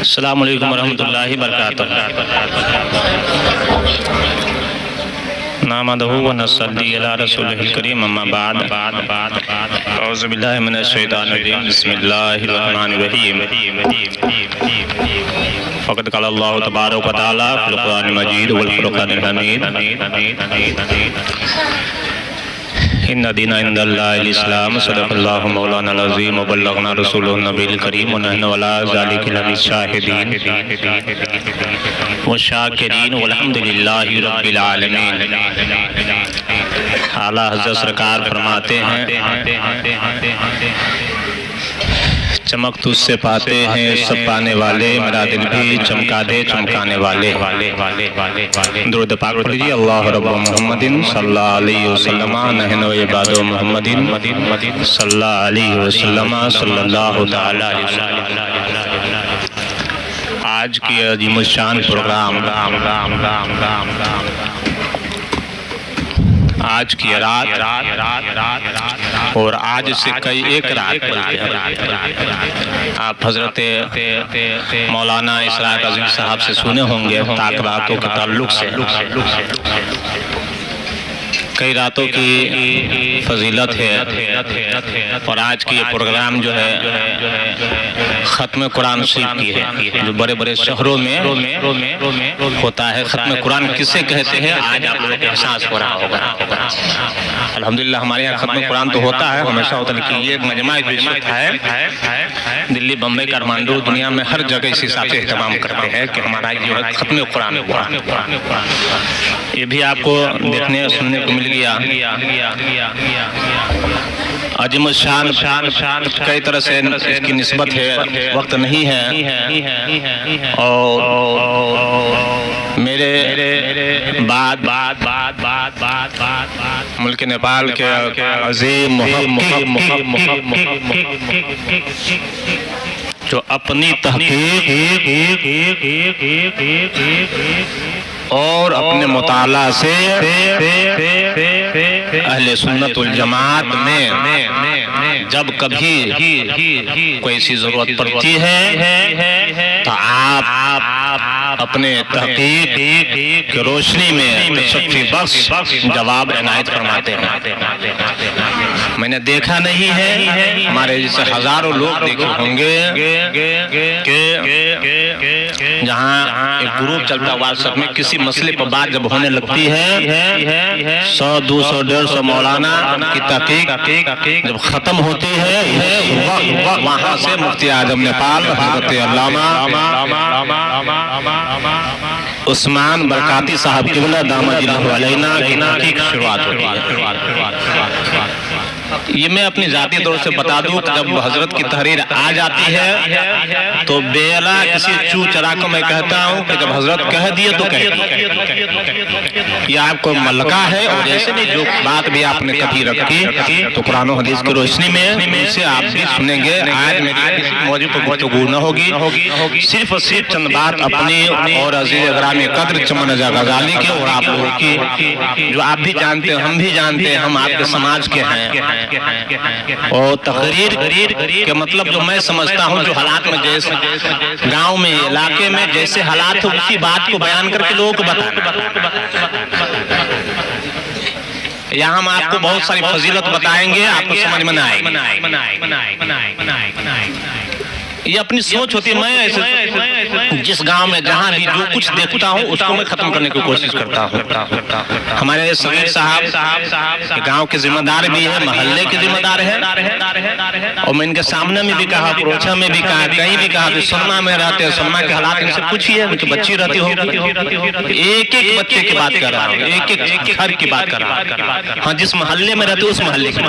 अस्सलामु अलैकुम वरहमतुल्लाहि वबरकातुहू। नहमदुहु व नसल्ली अला रसूलिहिल करीम, अम्मा बाद। औज़ु बिल्लाहि मिनश शैतानिर रजीम, बिस्मिल्लाहिर रहमानिर रहीम। फ़क़द क़ाला अल्लाहु तबारक व तआला फ़िल क़ुरानिल मजीद वल फ़ुरक़ानिल हमीद, इन्ना दीना इंदल्लाहिल इस्लाम, सदक़ल्लाहु मौलाना अज़ीम व बल्लगना रसूलुहुन नबील करीम व नहनु अला ज़ालिका लमिन शाहिदीन व शाकिरीन वल्हम्दुलिल्लाहि रब्बिल आलमीन। आला हज़रत सरकार फरमाते हैं, चमक तुझसे पाते हैं सब पाने वाले, मेरा दिल भी चमका दे चमकाने वाले। दुरूद पाक पढ़िए। अल्लाह रब्बु मुहम्मदिन सल्लल्लाहु अलैहि वसल्लम, नहनु इबादु मुहम्मदिन सल्लल्लाहु अलैहि वसल्लम, सल्लल्लाहु तआला अलैहि वसल्लम। आज की अजीमुशान प्रोग्राम, आज की रात और आज से कई एक रात आप हजरत मौलाना इसरार अजीम साहब से सुने होंगे ताक रातों के ताल्लुक से। कई रातों की फजीलत है और आज की ये प्रोग्राम जो है ख़त्म कुरान शरीफ की है, जो बड़े बड़े शहरों में होता है। ख़त्म कुरान किसे कहते हैं आज आप लोगों को एहसास हो रहा होगा। अल्हम्दुलिल्लाह हमारे यहाँ ख़त्म कुरान तो होता है, हमेशा होता है, लेकिन ये एक मजमा है। दिल्ली, बम्बई, काठमांडू, दुनिया में हर जगह इस हिसाब से एहतमाम करते हैं कि हमारा जो है ख़त्म कुरान हुआ। ये भी आपको देखने सुनने को मिल गया। अजीमुशान कई तरह से इसकी निस्बत है, वक्त नहीं है। और मेरे बाद मुल्क नेपाल के अजीम जो अपनी तहकीक और अपने मुताला से अहले सुन्नत वल जमात में जब कभी कोई ऐसी जरूरत पड़ती है तो आप अपने तहकीक की रोशनी में सच्ची बख्श जवाब इनायत फरमाते हैं। मैंने देखा नहीं है, हमारे जैसे हजारों लोग देखे होंगे जहाँ एक ग्रुप चलता व्हाट्सएप में, किसी मसले पर बात जब होने लगती है 100, 200, 150 मौलाना की तहकीक जब खत्म होती है, वहाँ से मुफ्ती आजम नेपाल हज़रत अल्लामा उस्मान बरकाती साहब क़िबला दामदिल्लाहु अलैना की शुरुआत होती है। ये मैं अपनी जाती तौर से बता दूं कि जब हजरत की तहरीर आ जाती है तो बेला किसी चू चरा को मैं कहता हूं कि जब हजरत कह दिए तो कह दिए। ये आपको मलका है और ऐसे नहीं जो बात भी आपने कभी रखी तो कुरान और हदीस की रोशनी में इसे आप भी सुनेंगे। आज मेरी किसी मौजू पर गुफ्तगू न होगी, सिर्फ और सिर्फ चंद बात अपनी और अजीज ग्रामी कद्र चमन गजाली के और आप लोगों की, जो आप भी जानते हैं, हम भी जानते हैं, हम आपके समाज के हैं। और तकरीर के मतलब जो मैं समझता हूँ, जो हालात में जैसे गांव में इलाके में जैसे हालात हो उसी बात को बयान करके लोगों को बताना। यहाँ हम आपको बहुत सारी फजीलत बताएंगे, आपको समझ में न आएगी। ये अपनी सोच होती है। मैं ऐसे जिस गांव में जहां भी जो कुछ देखता हूं उसको मैं खत्म करने की कोशिश करता हूं। हमारे समीर साहब गांव के जिम्मेदार भी है, मोहल्ले के जिम्मेदार है, और मैं इनके सामने में भी कहा, प्रोछा में भी कहा, कहीं भी कहा कि सलमा में रहते हैं, सलमा के हालात इनसे पूछिए, उनकी बच्ची रहती होगी। एक एक बच्चे की बात कर रहा हूँ, एक एक घर की बात कर रहा हूँ। हाँ, जिस मोहल्ले में रहते उस मोहल्ले की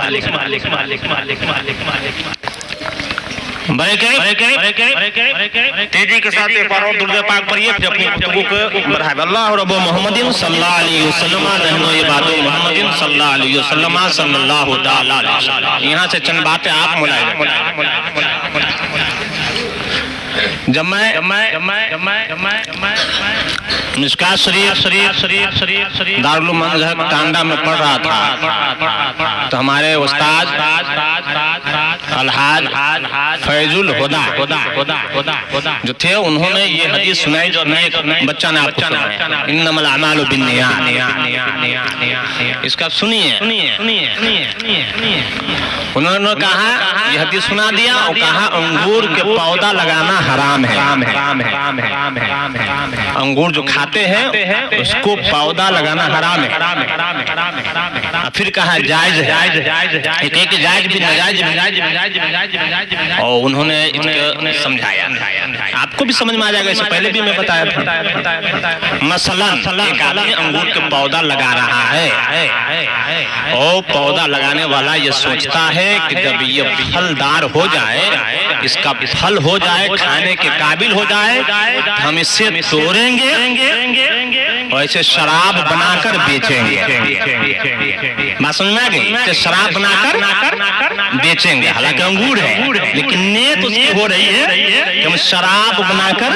तेजी के साथ एक बार और दुरूद पाक पढ़िए, अपनी गुफ्तगू को बढ़ाए। अल्लाह रब्बु मुहम्मदिन सल्लल्लाहु अलैहि वसल्लम, नहनु इबादु मुहम्मदिन सल्लल्लाहु अलैहि वसल्लम, सल्लल्लाहु तआला अलैहि वसल्लम। यहाँ से चंद बातें आप मुलायम। जब मैं मिशकात शरीफ दारुल मंज़र टांडा में पढ़ रहा था तो हमारे उस्ताद अलहाज फैजुल हुदा जो थे, उन्होंने ये हदीस सुनाई जो एक बच्चा ने आपको सुनाया, इन्नमल अमालु बिन्नियात। इसका सुनिए। उन्होंने कहा, ये हदीस सुना दिया और कहा अंगूर के पौधा लगाना हराम है। अंगूर जो खाते हैं उसको पौधा लगाना हराम है। फिर कहा जायज है, एक जायज भी नाजायज भी। और उन्होंने इसको समझाया, आपको भी समझ में आ जाएगा, इससे पहले भी मैं बताया था। मसलन एक आदमी अंगूर के पौधा लगा रहा है और पौधा लगाने वाला ये सोचता है कि जब ये फलदार हो जाए, इसका फल हो जाए, खाने के काबिल हो जाए, हम इसे तोड़ेंगे और इसे शराब बनाकर बेचेंगे। बात समझ में आ गई? इसे शराब बनाकर बेचेंगे। हालांकि अंगूर है, लेकिन नीयत उसकी हो रही है कि हम शराब बनाकर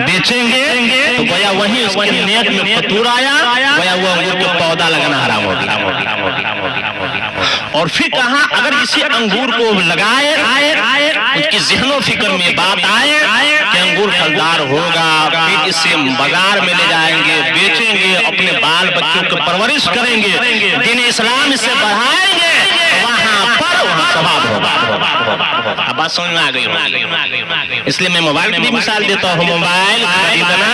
बेचेंगे। तो गोया वही उसकी नीयत में फतूर आया, गोया वो अंगूर के पौधा लगाना हराम हो गया। और फिर कहा, अगर इसी अंगूर को लगाए, उसकी ज़हनो फिक्र में बात आए कि अंगूर फलदार होगा, फिर इसे बाजार में ले जाएंगे, बेचेंगे, अपने बाल बच्चों की परवरिश करेंगे, दीन इस्लाम इसे बढ़ाएंगे, वहाँ सवाब होगा। अब बात समझ में आ गई। इसलिए मैं मोबाइल की मिसाल देता हूँ। मोबाइल खरीदना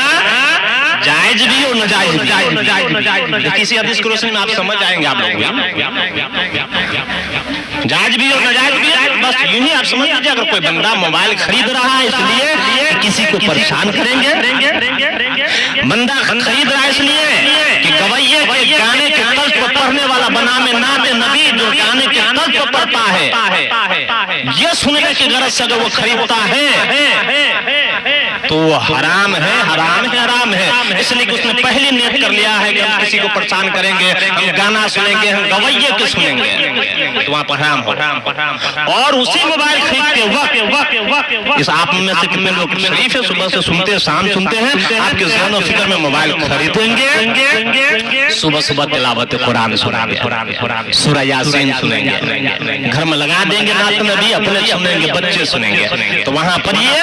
जायज भी और नाजायज भी। किसी हदीस की रोशनी में आप समझ जाएंगे। आप लोग जायज भी और नाजायज भी, बस यूं ही आप समझ लीजिए। अगर कोई बंदा मोबाइल खरीद रहा है इसलिए किसी को परेशान करेंगे, बंदा खरीद रहा है इसलिए कि गवैये के गाने के तर्ज पर पढ़ने वाला बना में नाते नबी जो गाने के तर्ज पर पढ़ता है, ये सुनने की गरज से अगर वो खरीदता है तो वो हराम है, हराम है, हराम है। इसलिए कि उसने पहली नियत कर लिया है कि हम किसी को परेशान करेंगे, हम गाना सुनेंगे, हम गवैये के सुनेंगे, तो वहाँ पर हराम हो। और उसी मोबाइल खरीदते वक्त इस आप में से कितने लोग शरीफ है, सुबह से सुनते हैं, शाम सुनते हैं, आपके ज़हन और फिक्र में मोबाइल खरीदेंगे, सुबह सुबह तिलावत कुरान सुनेंगे, सूरह यासीन सुनेंगे, घर में लगा देंगे नात नबी, अपने सुनेंगे, बच्चे सुनेंगे। तो वहाँ पर ये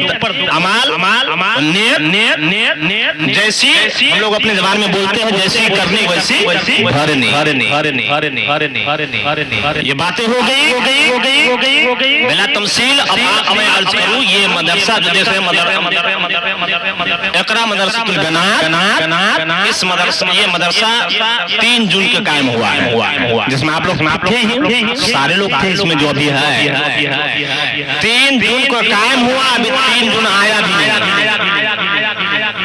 ऊपर अमाल जैसी हम लोग अपने ज़बान में बोलते हैं, जैसी करनी वैसी भरनी। ये बातें हो गई। बिला तमसील अब मैं अर्ज करूं, ये मदरसा जो देख रहे हैं, इकरा मदरसतुल बनात, इस मदरसा, ये मदरसा 3 जून के कायम हुआ है, जिसमें आप लोग सारे लोग थे इसमें जो अभी है। 3 जून को कायम हुआ, अभी 3 जून आया भी नहीं,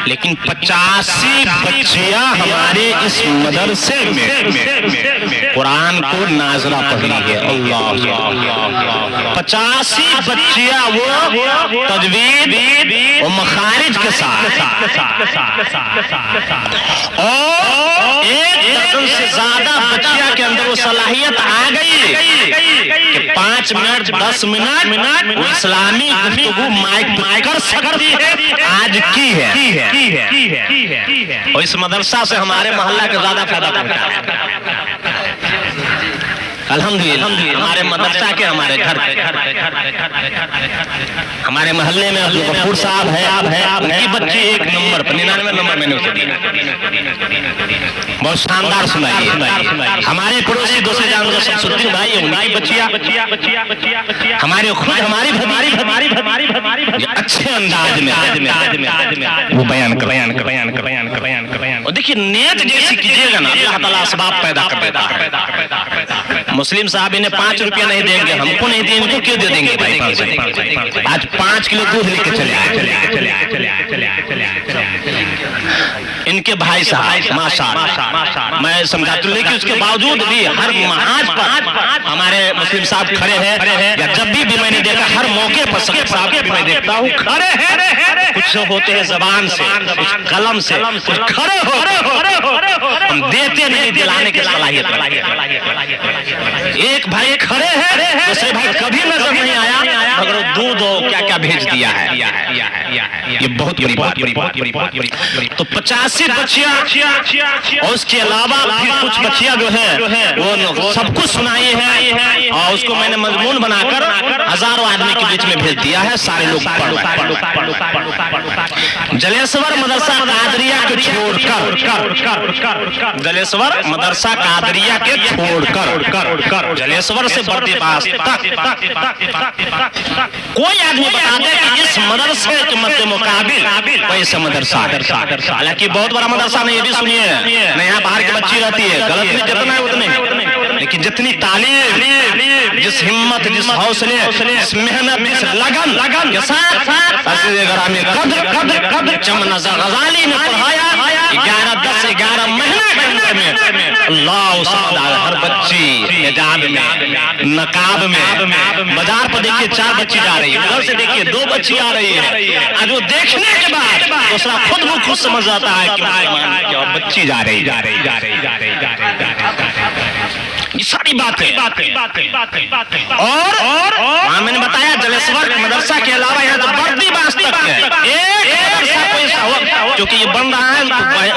लेकिन 85 बच्चियां हमारे इस मदरसे में कुरान को नाजरा पढ़ी है। अल्लाह, 85 बच्चियां वो तजवीद और मखारिज के साथ, और 1 दर्जन से ज्यादा बच्चियां के अंदर वो सलाहियत आ गई कि 5 मिनट 10 मिनट वो इस्लामी गुफ्तगू माइक कर सकती है, आज की है। और इस मदरसा से हमारे मोहल्ला का ज्यादा फायदा पहुंचा है। अल्हम्दुलिल्लाह, हमारे मदरसा के, हमारे घर, हमारे मोहल्ले में गफूर साहब है, उनकी बच्ची 1 नंबर पर 99 नंबर मैंने उसे दिया, बहुत शानदार सुनाई। हमारे पड़ोसी दूसरे जानवर शमसुद्दीन भाई, उनकी बच्चियां हमारे खुद हमारी अच्छे अंदाज में वो बयान कर। और देखिए, नियत जैसी कीजिएगा ना, अल्लाह ताला असबाब पैदा कर देता है। मुस्लिम साहब इन्हें 5 रुपया नहीं देंगे, हमको नहीं देंगे, तो क्यों दे देंगे भाई? आज 5 किलो दूध लेके चले आए इनके भाई साहब, माशाअल्लाह, मैं समझाता हूँ, लेकिन उसके बावजूद भी हर महाज पर हमारे मुस्लिम साहब खड़े हैं, या जब भी मैंने देखा, हर मौके पर साहब भी मैं देखता हूँ खड़े हैं। कुछ होते हैं जबान से, कुछ कलम से, कुछ खड़े हो, हम देते नहीं, दिलाने की सलाहियत। एक भाई खड़े हैं, दूसरे भाई कभी नजर नहीं आया, मगर दूध क्या क्या भेज दिया है। ये बहुत बड़ी बात। तो 85 बच्चियां और उसके अलावा फिर कुछ बच्चियां जो है वो सब कुछ सुनाई है और उसको मैंने मजमून बनाकर हजारों आदमी के बीच में भेज दिया है। सारे लोग जलेश्वर मदरसा कादरिया के छोड़कर, जलेश्वर मदरसा कादरिया के छोड़कर जलेश्वर से बर्दीवास तक कोई आदमी बता दे कि इस मदरसे के मध्य मुकाबिल कोई सा मदरसा है। हालांकि बहुत बड़ा मदरसा नहीं, ये भी सुनिए, नहीं यहाँ बाहर की बच्ची रहती है, गलत नहीं, जितना है उतने, लेकिन जितनी तालीम, जिस हिम्मत, जिस हौसले, जिस मेहनत, जिस लगन के साथ गजाली ने पढ़ाया 11 महीने के अंदर में अल्लाह हर बच्ची हिजाब में, नकाब में, बाजार पर देखिए 4 बच्ची जा रही है, उधर से देखिए 2 बच्ची आ रही है। आज वो देखने के बाद दूसरा खुद समझ आता है कि बच्ची जा रही। ये सारी बातें और मैंने बताया जलेश्वर मदरसा के अलावा यहाँ तो बर्दीवास तक है क्योंकि ये बन रहा है, तो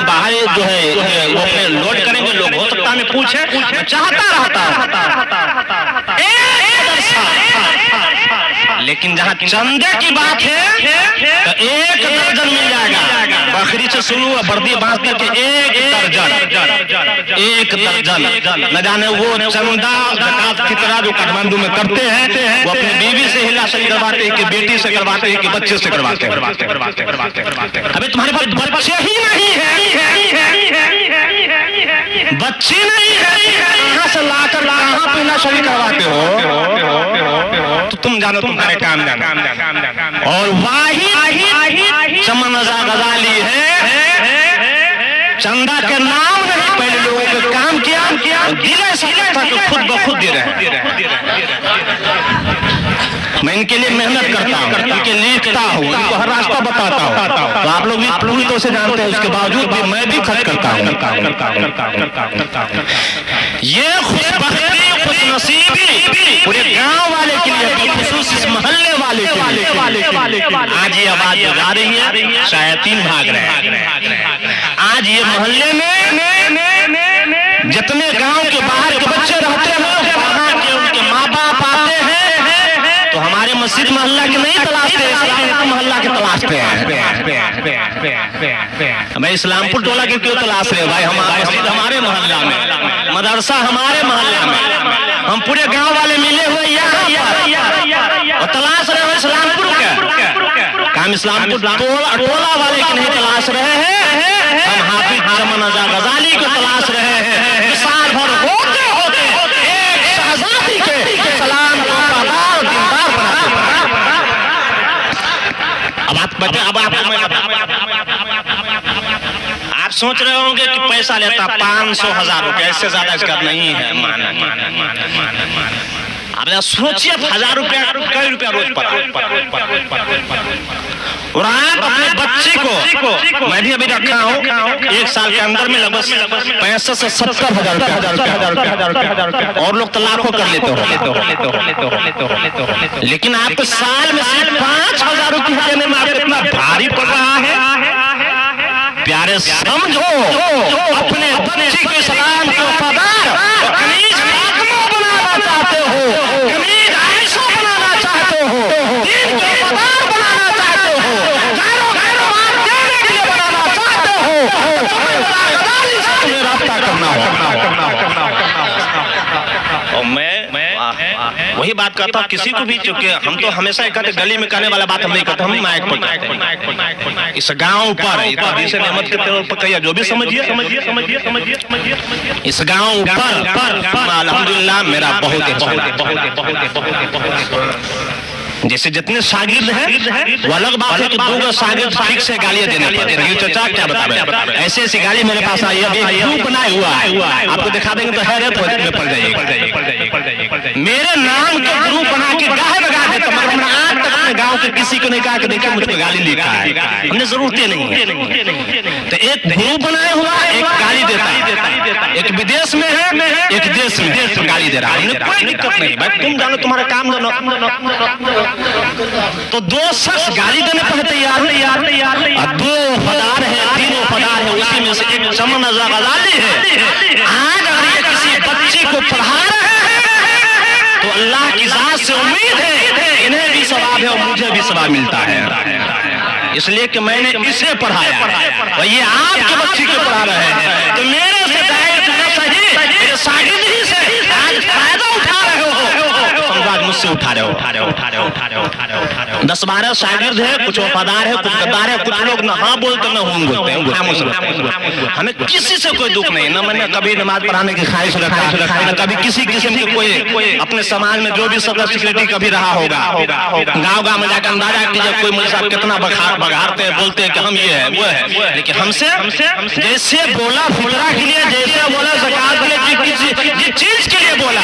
बाहर जो है वो अपने लोड करेंगे लोग, हो सकता है पूछे, मैं चाहता रहता लेकिन जहाँ चंदे की बात है तो 1 दर्जन मिल जाएगा। बकरी से शुरू है, बर्दीवास तक 1 दर्जन। न जाने वो चंदा ज़कात फितरा जो काठमांडू में करते हैं वो अपनी बीवी से हिला से करवाते हैं कि बेटी से करवाते हैं कि बच्चे से करवाते हैं। अबे तुम्हारे पास बच्चे ही नहीं है, बच्चे नहीं है, कहाँ से लाकर कहाँ पीना शरीर करवाते हो, तो तुम जानो तुम्हारे काम जानो। और वाही चमन गजाली है, चंदा के नाम नहीं, पहले लोगों के काम किया दिले था कि खुद ब खुद दे रहे हैं। मैं इनके लिए मेहनत करता हूँ, इनके लिखता हूँ, इनको हर रास्ता बताता हूँ, तो आप लोग भी पूरी तरह से जानते हैं, उसके बावजूद भी मैं भी खर्च करता हूँ। ये खुशबख्ती, खुशनसीबी पूरे गांव वाले के लिए, खुसूस इस मोहल्ले वाले के लिए। आज ये आवाज जा रही है, शायतीन भाग रहे हैं। आज ये मोहल्ले में जितने गांव के बाहर के बच्चे रहते हैं, वहां के उनके माँ बाप आते हैं तो हमारे मस्जिद मोहल्ला के नहीं तलाशते, इस्लामपुर मोहल्ला के तलाशते हैं। भाई इस्लामपुर टोला के क्यों तलाश रहे भाई? हमारा मस्जिद हमारे मोहल्ला में, मदरसा हमारे मोहल्ला में, हम पूरे गांव वाले मिले हुए यहाँ और तलाश रहे हो इस्लामपुर का काम। इस्लामपुर टोला वाले की नहीं तलाश रहे हैं, हम हाफिज चमन गजाली को तलाश रहे हैं। साल भर होते होते एक शहजादी के सलाम दीनदार बनाते। आप सोच रहे होंगे कि पैसा लेता 500,000 रुपए, इससे ज्यादा इसका नहीं है। अब सोचिए 1000 रुपया, कई रुपया रोज पड़ा। और आप अपने बच्चे को, मैं भी अभी रखा हूँ, 1 साल के अंदर में लगभग 65 से 70,000 रुपया, और लोग तो लाखों कर लेते हो। लेकिन आपको साल में सिर्फ 5,000 रुपया देने में आपको इतना भारी पड़ रहा है। प्यारे समझो, अपने बच्चे के सलाम के वफादार कनीज फातिमा बनाना चाहते हो, कनीज आयशा बनाना चाहते हो, दीन के वफादार बनाना चाहते हो, गैरों बात देने के लिए बनाना चाहते हो, तुम्हें रास्ता करना होगा। और मैं वही बात करता हूँ किसी को भी, क्योंकि हम तो हमेशा कहते गली में कहने वाला बात हम नहीं करते, हम माइक पर कहते हैं। इस गांव पर नेमत के तौर पर कहिए, जो भी समझिए, इस गांव पर अल्हम्दुलिल्लाह मेरा बहुत जैसे जितने शागिर्द हैं वो अलग बात है कि 2 शागिर्द ठीक से गालियां देने पर चचा क्या बतावे, ऐसे ऐसी गाली मेरे पास आई है, ग्रुप बनाया हुआ है, आपको दिखा देंगे तो हैरत में पड़ जाइएगा। मेरे नाम के ग्रुप बना के गाहे बगा देता, मगर हमने आज तक अपने गांव के किसी को नहीं कहा कि देखिए मुझे गाली लिखा है, हमने जरूरत नहीं है। तो एक ग्रुप बनाया हुआ, एक गाली देता है, एक विदेश में है, एक देश में गाली दे रहा है, हमने कोई दिक्कत नहीं भाई, तुम जानो तुम्हारा काम जानो। तो 2 शख्स गाली देने पर तैयार और 2 वफादार है, 3 वफादार है, उसी में से एक चमन रजा गजाली है। आज अगर ये किसी बच्चे को पढ़ा रहे हैं तो अल्लाह की जात से उम्मीद है इन्हें भी सवाब है और मुझे भी सवाब मिलता है, इसलिए कि मैंने इसे पढ़ाया और ये आपके बच्चे को पढ़ा रहे हैं, तो मेरे से मेरे शागिर्द ही से आज फायदा उठा रहे हो, मुझसे उठा रहे हो। 10-12 शागिर्द है, कुछ वफादार है, कुछ गद्दार है, कुछ लोग न हाँ बोलते न हूं बोलते हैं। हमें किसी से कोई दुख नहीं, न मैंने कभी नमाज पढ़ाने की ख्वाहिश रखा, न कभी किसी किस्म की कोई अपने समाज में जो भी सब सिक्योरिटी कभी रहा होगा, गाँव में जाकर अंदाजा कीजिए कोई मुझे साहब कितना बघारते हैं, बोलते हैं कि हम ये है वो है, लेकिन हमसे जैसे बोला फुलरा के लिए, जैसे बोला ज़कात के लिए, जिस चीज के लिए बोला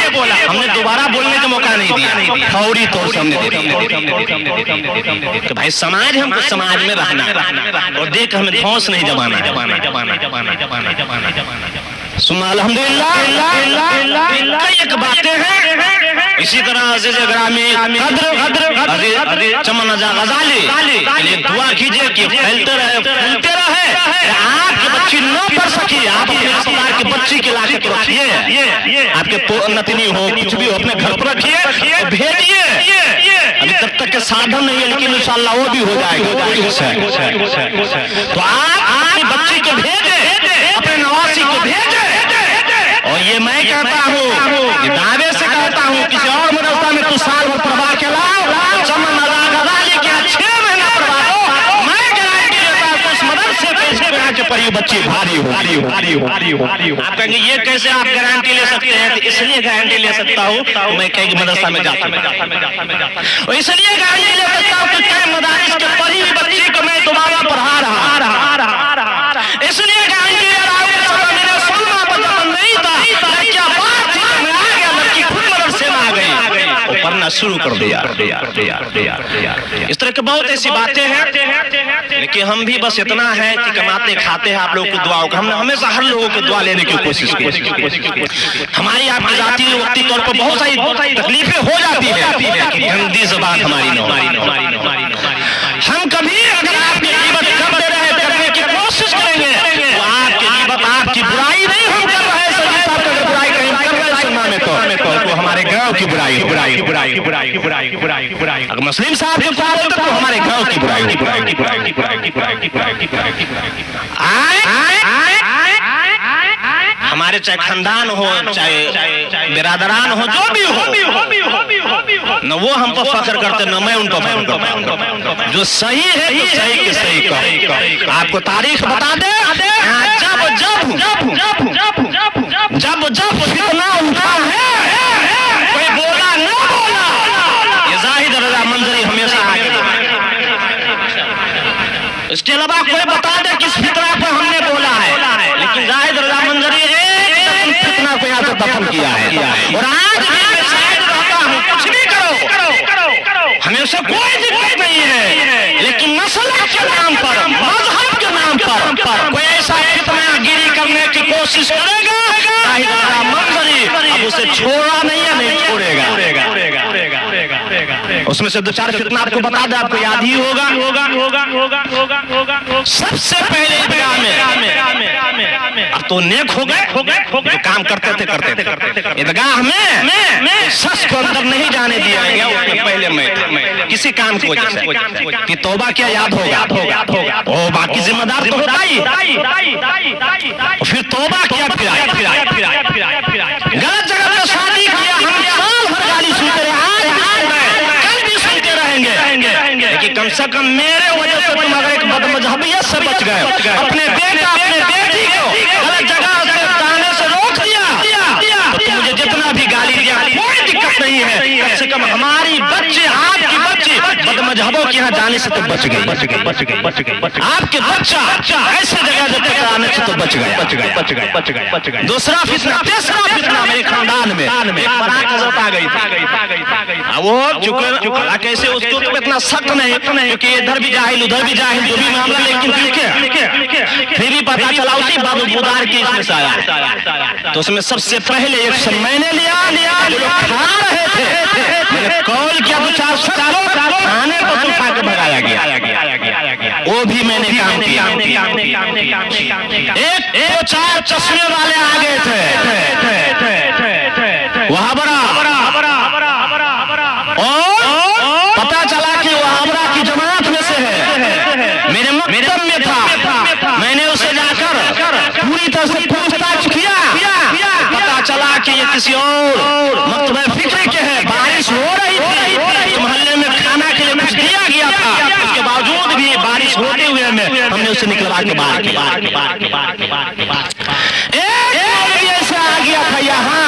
हमने दोबारा बोलने का मौका नहीं दिया, फौरी तौर से हमने दे दिया कि भाई समाज हमको समाज में रहना और देख हमें धौंस नहीं जमाना। सुन्ना अल्हम्दुलिल्लाह कई बातें हैं। इसी तरह अज़ीज़ ग्रामी चमन रजा गजाली के लिए दुआ कीजिए कि फैलते रहे फूलते रहे, आपके बच्ची न पढ़ सकी, आप अपने रिश्तेदार के बच्ची की लाशत रखिए, आपके नतनी हो कुछ भी हो अपने घर पर रखिए, भेजिए। अभी तब तक के साधन नहीं है, लेकिन इंशाअल्लाह वो भी हो जाएगा। तो आप अपनी बच्ची को भेजे, अपने नवासी को भेजे, और ये मैं कहता हूँ, ये दावे से कहता हूँ, किसी और मदरसा में तू साल भर पढ़वा के लाओ, चमन रजा गजाली के 6 महीना पढ़वा दो, मैं गारंटी देता हूँ उस मदरसे के पढ़ी बच्ची भारी हो। आप कहेंगे ये कैसे आप गारंटी ले सकते हैं? तो इसलिए गारंटी ले सकता हूँ, मैं कई मदरसा में जाता हूँ, इसलिए गारंटी ले सकता हूँ कि कई मदारिस के पढ़ी हुई बच्ची को मैं दोबारा पढ़ा रहा, इसलिए गारंटी ले रहा हूँ। मेरा सुनना पसंद नहीं था, क्या बात थी, मैं आ गया, लड़की खुद मदरसे में आ गई और पढ़ना शुरू कर दिया। इस तरह की बहुत ऐसी बातें हैं, लेकिन हम भी बस इतना है कि कमाते खाते हैं आप लोगों की दुआओं का। हमने हमेशा हर लोगों की दुआ लेने की कोशिश की। हमारी आपकी जाती वक्ती तौर पर बहुत सारी तकलीफें हो जाती है, गंदी ज़बान हमारी हम कभी अगर आपकी ग़ीबत करते रहे, करने की कोशिश करेंगे तो आपकी ग़ीबत आपकी बुराई नहीं हम कर रहे, सभी साहब अगर बुराई कहीं कर रहे सुनना में तो हमारे गाँव की बुराई, अगर मुस्लिम साहब की बुराई तो हमारे गाँव की बुराई। हमारे चाहे खानदान हो, चाहे बिरादरान हो, जो भी हो, न वो हम पर फख्र करते, न मैं उन पर फख्र करता। जो सही है तो सही के सही कहो। आपको तारीख बता दे, जब फितना उठा है, कोई बोला न बोला, ये जाहिद रजा मंजरी हमेशा आगे। इसके अलावा कोई बता दे किस फितना पर हमने बोला है, लेकिन जाहिद रजा मंजरी फितना को यहाँ से दफन किया है। और आज मैं शायद रहता हूँ, कुछ भी करो, हमेशा कोई दिक्कत नहीं है, लेकिन मसला के नाम पर, मजहब के नाम पर कोई ऐसा फितना गिरी करने की कोशिश करेगा, जाहिद रजा मंजरी अब उसे छोड़ा नहीं है, नहीं छोड़ेगा। उसमें से 2-4 फितना आपको बता दे, आपको याद ही होगा। सबसे पहले ईदगाह में, अब तो नेक हो गए, जो काम करते थे ईदगाह में शख्स को अंदर नहीं जाने दिया गया। उसके पहले मैं किसी काम की वजह से कि तौबा क्या याद होगा, ओ बाकी जिम्मेदार तो होता ही, फिर तौबा किया, गलत जगह पे शादी किया, हम साल भर गाली सुनते रहे, कल भी सुनते रहेंगे, लेकिन कम से कम मेरे वजह से तुम अगर एक बदमजहबियत से बच गए, अपने बेटा अपने बेटी को गलत जगह से जाने से रोक दिया, तो मुझे जितना भी गाली दिया कोई दिक्कत नहीं है, कम से कम हमारी बच्चे, आपकी बच्ची बदमजहबों के यहाँ जाने से तो बच गई। आपके बच्चा ऐसे जगह जब तक आने से तो बच गया। दूसरा फितना, तीसरा फितना मेरे खानदान में आ गई थी, वो चुके कैसे उसके ऊपर इतना सख्त नहीं, क्योंकि इधर भी जाहिल उधर भी जाहिल, जो भी मामला, लेकिन फिर भी पता चला उसी बाबू बुदार की इसमें से आया। तो उसमें सबसे पहले एक सब मैंने लिया, जो लोग खा रहे थे, मैंने कॉल किया 2-4 खाने को वो भी मैंने काम किया। एक दो चार चश्मे वाले आ गए थे, वहाबरा, और पता चला कि वहाबरा की जमात में से है, मेरे मकतब में था। मैंने उसे जाकर पूरी तरह से पूछताछ किया, पता चला कि ये किसी और मकतब फिक्र के है। बारिश हो रही थी, मोहल्ले में खाना के लिए कुछ दिया गया था, उसके बावजूद भी बारिश होते हुए हमने उसे निकलवा के बाहर ऐसा आ गया था यहाँ,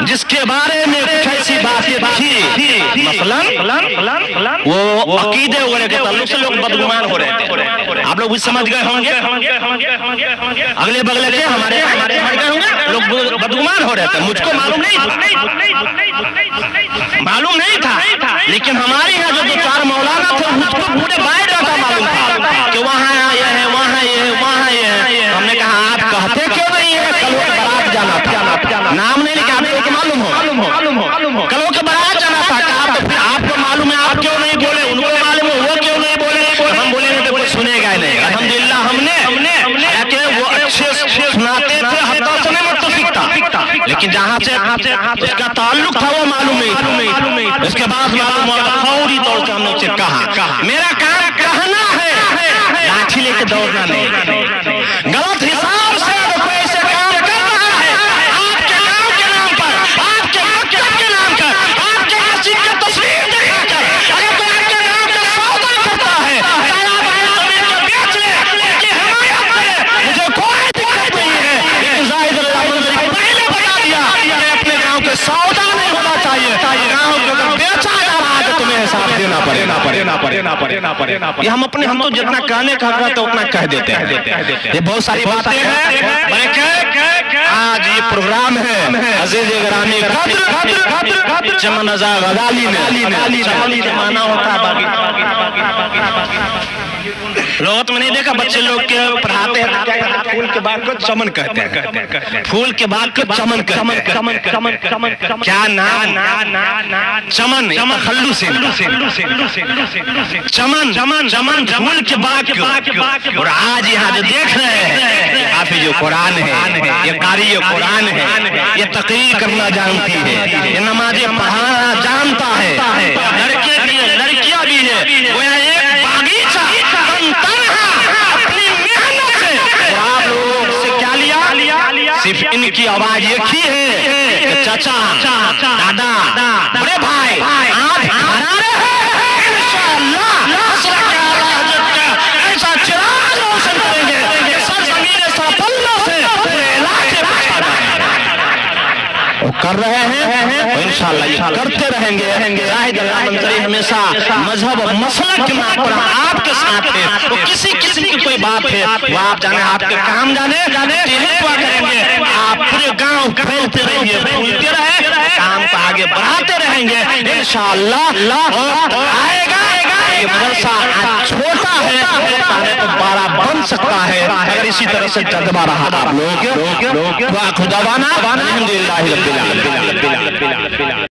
जिसके बारे में कुछ ऐसी बातें थी, मसलन वो अकीदे वगैरह के ताल्लुक से लोग बदगुमान हो रहे थे। आप लोग भी समझ गए होंगे, अगले बगले के हमारे होंगे लोग बदगुमान हो रहे थे। मुझको मालूम नहीं था, लेकिन हमारे यहाँ जो दो चार मौलाना थे मुझको पूरे बाहर डाटा मालूम था कि वहाँ ये है, वहाँ ये है, वहाँ ये है। हमने कहा आप कहते क्यों नहीं है? कल वो बारात जाना था, नाम नहीं लिखा, आपको मालूम हो कल वो बारात जाना था। आपको मालूम है, आप क्यों नहीं बोले? उनको मालूम है, वो क्यों नहीं बोले? हम बोलेंगे तो कोई सुनेगा ही नहीं। अल्हम्दुलिल्लाह हमने वो अच्छे सुनाते थे, हफ्ता से नहीं मुत्तफिक था, लेकिन जहाँ से उसका ताल्लुक था वो मालूम नहीं। उसके बाद मालूम हुआ, फौरी तौर से हमने उसे कहा मेरा काम कहना है, लाठी लेके दौड़ना नहीं। गलत हिसाब से कोई ऐसे काम कर रहा है आपके गांव के नाम पर, आपके मकसद के नाम पर, आपके मस्जिद की तस्वीर दिखाकर, अगर कोई आपके नाम का सौदा करता है, बेच ले, उसकी हिमायत करे, मुझे कोई दिक्कत नहीं है। लेकिन जाहिद अल्लाह पहले बता दिया कि अपने गांव के सौदा नहीं होना चाहिए। गांव को अगर बेचा जा रहा है तो तुम्हें हिसाब देना पड़ेगा। ये हम तो जितना कहने का हक है तो उतना कह देते हैं। ये बहुत सारी बातें हैं। आज ये प्रोग्राम है अजीज गिरामी कद्र चमन रज़ा ग़ज़ाली ने माना होता है। बाकी लोग में नहीं देखा, बच्चे लोग के पढ़ाते हैं फूल के बाग को चमन कहते हैं, फूल के बाग को चमन क्या नाम? चमन खल्लू से चमन फूल के बाग। और आज यहाँ जो देख रहे हैं काफी जो कुरान है, ये कारी कुरान है, ये तकरीर करना जानती है, ये नमाज़ें पढ़ाना जानता है, लड़के भी है, लड़कियां भी है। वो एक बागीचा अपनी मेहनत से, और आप लोग से क्या लिया? सिर्फ इनकी आवाज एक ही है कि चाचा, दादा, बड़े भाई, आप हरारे हैं इंशाअल्लाह, ऐसा चिराग रोशन करेंगे कि सब जमीन पल्लों से पूरे इलाके में छा जाएंगे। कर रहे हैं इंशाअल्लाह करते रहेंगे। जाहिद अल्लाह मंजरी हमेशा मजहब और मसलक के नाम पर आपके साथ है। तो किसी किस्म की कोई बात है वो आप जाने, आपके काम जाने करेंगे। आप पूरे गांव फैलते रहेंगे, फूलते रहे, काम को आगे बढ़ाते रहेंगे इंशाअल्लाह। आएगा ये मदरसा छोटा है तो बड़ा बन सकता है अगर इसी तरह से जज्बा रहा आप लोग। खुदावाना अल्हम्दुलिल्लाह रब्बिल आलमीन।